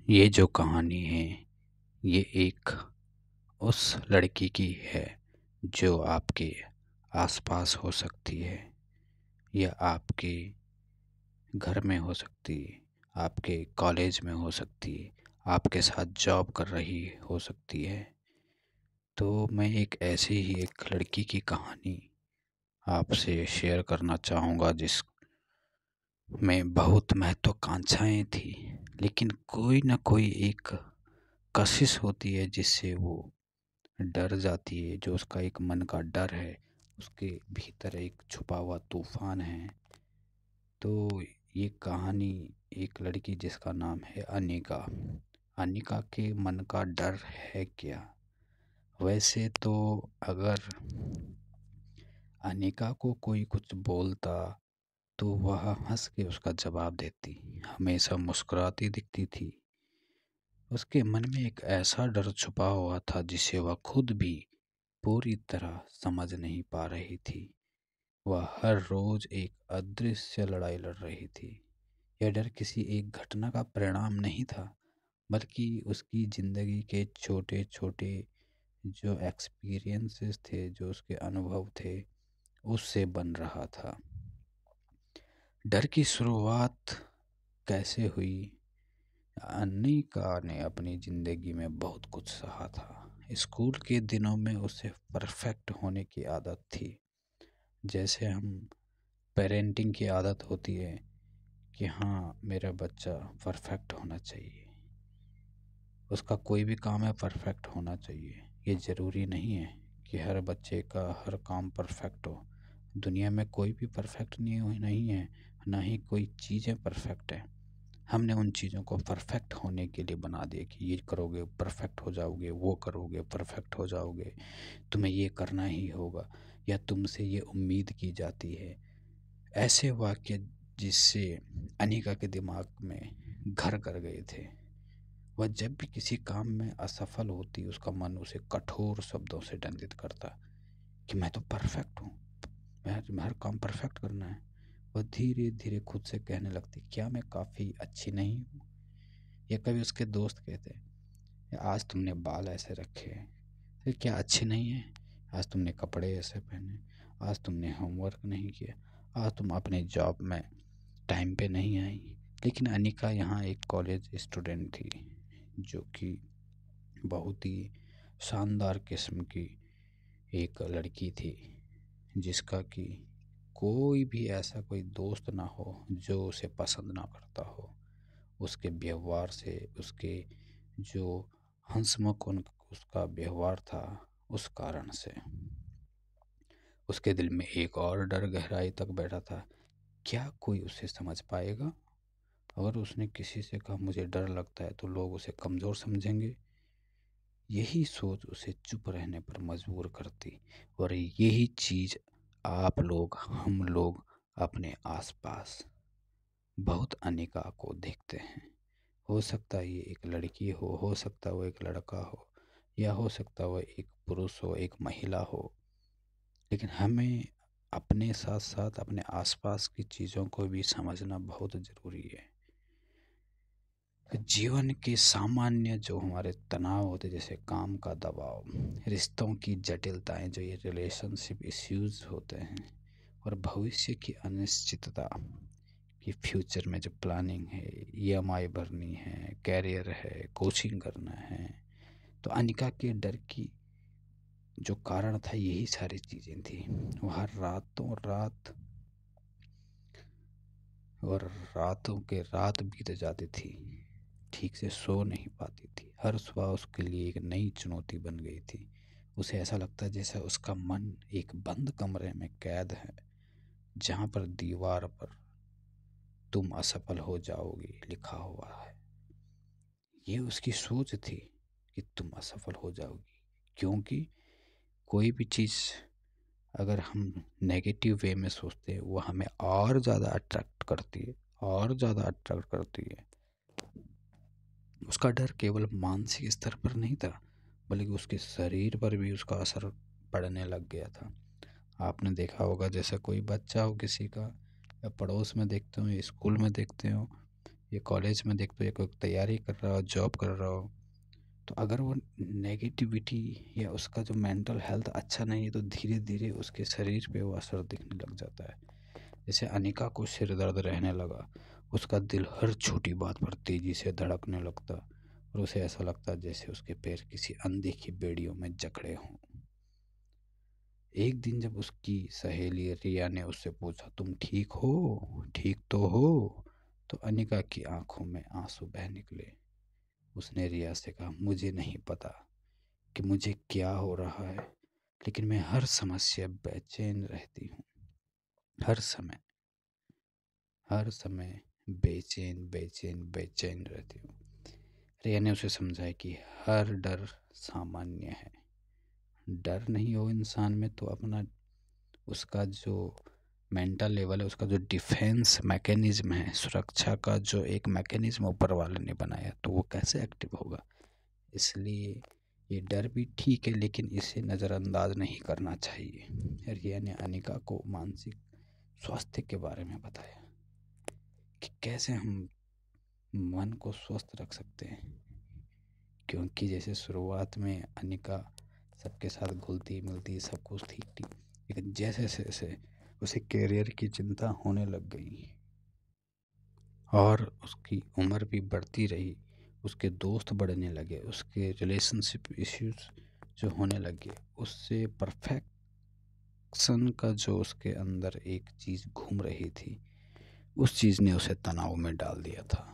ये जो कहानी है ये एक उस लड़की की है जो आपके आसपास हो सकती है या आपके घर में हो सकती है, आपके कॉलेज में हो सकती है, आपके साथ जॉब कर रही हो सकती है। तो मैं एक ऐसी ही एक लड़की की कहानी आपसे शेयर करना चाहूँगा जिसमें बहुत महत्वाकांक्षाएं थी, लेकिन कोई ना कोई एक कशिश होती है जिससे वो डर जाती है। जो उसका एक मन का डर है, उसके भीतर एक छुपा हुआ तूफान है। तो ये कहानी एक लड़की जिसका नाम है अनिका। अनिका के मन का डर है क्या? वैसे तो अगर अनिका को कोई कुछ बोलता तो वह हंस के उसका जवाब देती, हमेशा मुस्कुराती दिखती थी। उसके मन में एक ऐसा डर छुपा हुआ था जिसे वह खुद भी पूरी तरह समझ नहीं पा रही थी। वह हर रोज एक अदृश्य लड़ाई लड़ रही थी। यह डर किसी एक घटना का परिणाम नहीं था, बल्कि उसकी जिंदगी के छोटे छोटे जो एक्सपीरियंसेस थे, जो उसके अनुभव थे, उससे बन रहा था। डर की शुरुआत कैसे हुई? अनिका ने अपनी जिंदगी में बहुत कुछ सहा था। स्कूल के दिनों में उसे परफेक्ट होने की आदत थी। जैसे हम पेरेंटिंग की आदत होती है कि हाँ, मेरा बच्चा परफेक्ट होना चाहिए, उसका कोई भी काम है परफेक्ट होना चाहिए। ये ज़रूरी नहीं है कि हर बच्चे का हर काम परफेक्ट हो। दुनिया में कोई भी परफेक्ट नहीं है, ना ही कोई चीज़ें परफेक्ट है। हमने उन चीज़ों को परफेक्ट होने के लिए बना दिया कि ये करोगे परफेक्ट हो जाओगे, वो करोगे परफेक्ट हो जाओगे, तुम्हें ये करना ही होगा, या तुमसे ये उम्मीद की जाती है। ऐसे वाक्य जिससे अनिका के दिमाग में घर कर गए थे। वह जब भी किसी काम में असफल होती, उसका मन उसे कठोर शब्दों से दंडित करता कि मैं तो परफेक्ट हूँ, मैं हर काम परफेक्ट करना है। वह धीरे धीरे खुद से कहने लगती, क्या मैं काफ़ी अच्छी नहीं हूँ? या कभी उसके दोस्त कहते, आज तुमने बाल ऐसे रखे हैं, फिर क्या अच्छे नहीं हैं? आज तुमने कपड़े ऐसे पहने, आज तुमने होमवर्क नहीं किया, आज तुम अपने जॉब में टाइम पे नहीं आई। लेकिन अनिका यहाँ एक कॉलेज स्टूडेंट थी, जो कि बहुत ही शानदार किस्म की एक लड़की थी, जिसका कि कोई भी ऐसा कोई दोस्त ना हो जो उसे पसंद ना करता हो। उसके व्यवहार से, उसके जो हंसमुख उसका व्यवहार था, उस कारण से उसके दिल में एक और डर गहराई तक बैठा था। क्या कोई उसे समझ पाएगा? अगर उसने किसी से कहा मुझे डर लगता है तो लोग उसे कमज़ोर समझेंगे। यही सोच उसे चुप रहने पर मजबूर करती। और यही चीज़ आप लोग, हम लोग अपने आसपास बहुत अनेका को देखते हैं। हो सकता है ये एक लड़की हो सकता है वो एक लड़का हो, या हो सकता है वो एक पुरुष हो, एक महिला हो। लेकिन हमें अपने साथ साथ अपने आसपास की चीज़ों को भी समझना बहुत ज़रूरी है। जीवन के सामान्य जो हमारे तनाव होते, जैसे काम का दबाव, रिश्तों की जटिलताएं, जो ये रिलेशनशिप इश्यूज होते हैं, और भविष्य की अनिश्चितता कि फ्यूचर में जो प्लानिंग है, ईएमआई भरनी है, कैरियर है, कोचिंग करना है। तो अनिका के डर की जो कारण था यही सारी चीज़ें थी। वह रातों के रात बीत जाती थी, ठीक से सो नहीं पाती थी। हर सुबह उसके लिए एक नई चुनौती बन गई थी। उसे ऐसा लगता जैसे उसका मन एक बंद कमरे में कैद है, जहाँ पर दीवार पर तुम असफल हो जाओगी लिखा हुआ है। ये उसकी सोच थी कि तुम असफल हो जाओगी, क्योंकि कोई भी चीज़ अगर हम नेगेटिव वे में सोचते हैं वो हमें और ज़्यादा अट्रैक्ट करती है, और ज़्यादा अट्रैक्ट करती है। उसका डर केवल मानसिक स्तर पर नहीं था, बल्कि उसके शरीर पर भी उसका असर पड़ने लग गया था। आपने देखा होगा, जैसा कोई बच्चा हो किसी का, या पड़ोस में देखते हो या स्कूल में देखते हो, ये कॉलेज में देखते हो, या कोई तैयारी कर रहा हो, जॉब कर रहा हो, तो अगर वो नेगेटिविटी या उसका जो मेंटल हेल्थ अच्छा नहीं है तो धीरे धीरे उसके शरीर पे वो असर दिखने लग जाता है। जैसे अनिका को सिर दर्द रहने लगा, उसका दिल हर छोटी बात पर तेजी से धड़कने लगता और उसे ऐसा लगता जैसे उसके पैर किसी अनदेखी बेड़ियों में जकड़े हों। एक दिन जब उसकी सहेली रिया ने उससे पूछा, तुम ठीक हो, ठीक तो हो? तो अनिका की आंखों में आंसू बह निकले। उसने रिया से कहा, मुझे नहीं पता कि मुझे क्या हो रहा है, लेकिन मैं हर समस्या बेचैन रहती हूँ। हर समय, हर समय बेचैन बेचैन बेचैन रहती हूँ। रिया ने उसे समझाया कि हर डर सामान्य है। डर नहीं हो इंसान में तो अपना, उसका जो मेंटल लेवल है, उसका जो डिफेंस मैकेनिज्म है, सुरक्षा का जो एक मैकेनिज्म ऊपर वाले ने बनाया, तो वो कैसे एक्टिव होगा। इसलिए ये डर भी ठीक है, लेकिन इसे नज़रअंदाज नहीं करना चाहिए। रिया ने अनिका को मानसिक स्वास्थ्य के बारे में बताया कि कैसे हम मन को स्वस्थ रख सकते हैं। क्योंकि जैसे शुरुआत में अनिका सबके साथ घुलती मिलती, सब कुछ ठीक थी, लेकिन जैसे जैसे उसे करियर की चिंता होने लग गई और उसकी उम्र भी बढ़ती रही, उसके दोस्त बढ़ने लगे, उसके रिलेशनशिप इश्यूज जो होने लगे, उससे परफेक्शन का जो उसके अंदर एक चीज़ घूम रही थी, उस चीज़ ने उसे तनाव में डाल दिया था।